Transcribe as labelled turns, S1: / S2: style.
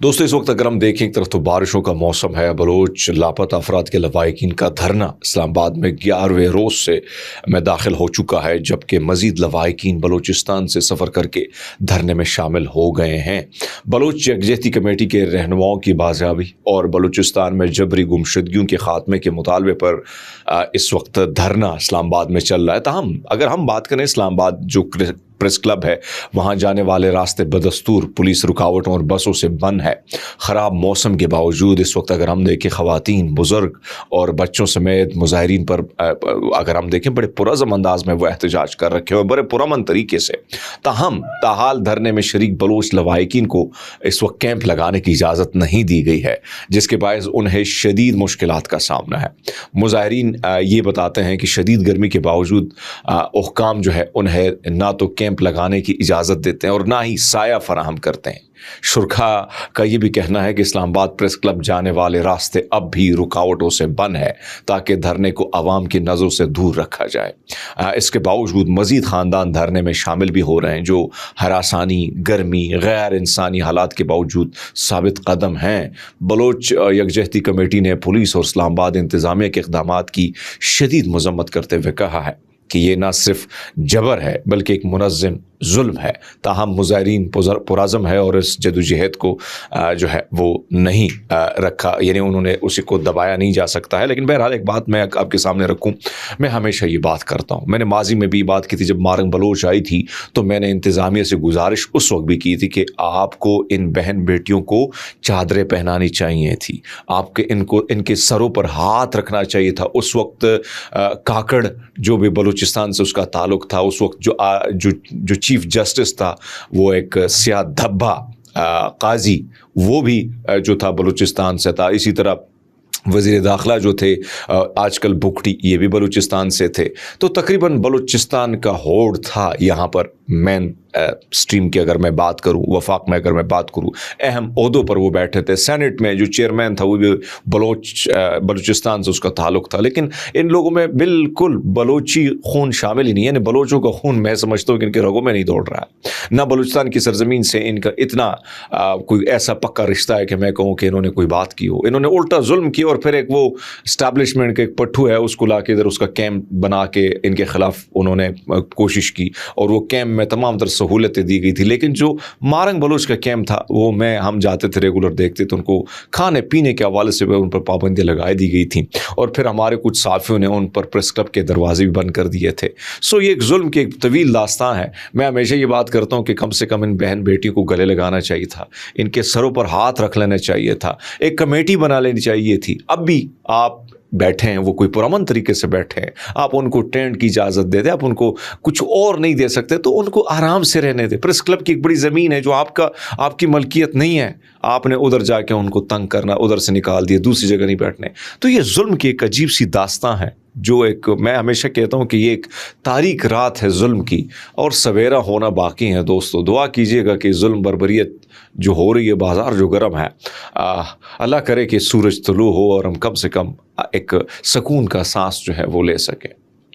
S1: दोस्तों इस वक्त अगर हम देखें एक तरफ तो बारिशों का मौसम है, बलोच लापता अफराद के लवाहिकीन का धरना इस्लामाबाद में 11वें रोज़ से में दाखिल हो चुका है, जबकि मज़ीद लवाहिकीन बलूचिस्तान से सफ़र करके धरने में शामिल हो गए हैं। बलोच यकजहती कमेटी के रहनुमाओं की बाजियाबी और बलूचिस्तान में जबरी गुमशुदगियों के ख़ात्मे के मुतालबे पर इस वक्त धरना इस्लामाबाद में चल रहा है। ताहम अगर हम बात करें इस्लामाबाद जो प्रेस क्लब है, वहाँ जाने वाले रास्ते बदस्तूर पुलिस रुकावटों और बसों से बंद है। ख़राब मौसम के बावजूद इस वक्त अगर हम देखें ख़वातीन, बुज़ुर्ग और बच्चों समेत मुज़ाहिरीन पर अगर हम देखें बड़े पुरअज़म अंदाज में वो एहतजाज कर रखे हुए बड़े पुरअमन तरीके से। ताहम ताहाल धरने में शरीक बलोच लवाहिकीन को इस वक्त कैंप लगाने की इजाज़त नहीं दी गई है, जिसके बायस उन्हें शदीद मुश्किलात का सामना है। मुज़ाहिरीन ये बताते हैं कि शदीद गर्मी के बावजूद हुक्काम जो है उन्हें ना तो कैंप लगाने की इजाज़त देते हैं और ना ही साया फराहम करते हैं। शुरखा का ये भी कहना है कि इस्लामाबाद प्रेस क्लब जाने वाले रास्ते अब भी रुकावटों से बंद है ताकि धरने को आवाम की नज़रों से दूर रखा जाए। इसके बावजूद मज़ीद ख़ानदान धरने में शामिल भी हो रहे हैं जो हरासानी, गर्मी, गैर इंसानी हालात के बावजूद साबित कदम हैं। बलोच यकजहती कमेटी ने पुलिस और इस्लामाबाद इंतज़ामिया के इक़दामात की शदीद मज़म्मत करते हुए कहा है कि ये ना सिर्फ जबर है बल्कि एक मुनज़्ज़म जुल्म है। ताहम मुज़ाहिरीन पुरअज़म है और इस जदोजहद को जो है वो नहीं रखा, यानी उन्होंने उसी को दबाया नहीं जा सकता है। लेकिन बहरहाल एक बात मैं आपके सामने रखूं, मैं हमेशा ये बात करता हूँ, मैंने माजी में भी बात की थी जब मारंग बलोच आई थी तो मैंने इंतज़ामिया से गुजारिश उस वक्त भी की थी कि आपको इन बहन बेटियों को चादरें पहनानी चाहिए थी, आपके इनके सरों पर हाथ रखना चाहिए था। उस वक्त काकड़ जो भी बलूचिस्तान से उसका ताल्लुक़ था, उस वक्त जो चीफ जस्टिस था वो एक सियाह धब्बा काजी, वो भी जो था बलूचिस्तान से था। इसी तरह वज़ीर दाखिला जो थे आजकल बुकटी, ये भी बलूचिस्तान से थे। तो तकरीबन बलूचिस्तान का होड़ था यहाँ पर। मेन स्ट्रीम की अगर मैं बात करूँ, वफाक में अगर मैं बात करूँ, अहम ओहदों पर वो बैठे थे। सेनेट में जो चेयरमैन था वो भी बलूचिस्तान से उसका ताल्लुक़ था। लेकिन इन लोगों में बिल्कुल बलोची खून शामिल ही नहीं है। यानी बलोचों का खून मैं समझता हूँ कि इनके रगों में नहीं दौड़ रहा है। ना बलूचिस्तान की सरजमीन से इनका इतना कोई ऐसा पक्का रिश्ता है कि मैं कहूँ कि इन्होंने कोई बात की हो। इन्होंने उल्टा जुल्म किया और फिर एक वो इस्टेब्लिशमेंट का एक पट्टू है उसको ला के इधर उसका कैंप बना के इनके ख़िलाफ़ उन्होंने कोशिश की और वो कैंप में तमाम तरह सहूलतें दी गई थी। लेकिन जो मारंग बलोच का कैंप था वो हम जाते थे, रेगुलर देखते तो उनको खाने पीने के हवाले से उन पर पाबंदियाँ लगा दी गई थी और फिर हमारे कुछ साफ़ियों ने उन पर प्रेस क्लब के दरवाजे भी बंद कर दिए थे। सो ये एक जुल्म की एक तवील दास्तां है। मैं हमेशा ये बात करता हूँ कि कम से कम इन बहन बेटियों को गले लगाना चाहिए था, इनके सरों पर हाथ रख लेना चाहिए था, एक कमेटी बना लेनी चाहिए थी। अब भी आप बैठे हैं, वो कोई पुरअमन तरीके से बैठे हैं, आप उनको टेंट की इजाज़त दे दें, आप उनको कुछ और नहीं दे सकते तो उनको आराम से रहने दें। प्रेस क्लब की एक बड़ी ज़मीन है जो आपकी मलकियत नहीं है, आपने उधर जाके उनको तंग करना, उधर से निकाल दिया, दूसरी जगह नहीं बैठने। तो ये जुल्म की एक अजीब सी दास्तां है जो एक, मैं हमेशा कहता हूँ कि ये एक तारीक रात है जुल्म की और सवेरा होना बाकी है। दोस्तों दुआ कीजिएगा कि जुल्म बर्बरियत जो हो रही है, बाज़ार जो गर्म है, अल्लाह करे कि सूरज तुलू हो और हम कम से कम एक सुकून का सांस जो है वो ले सकें।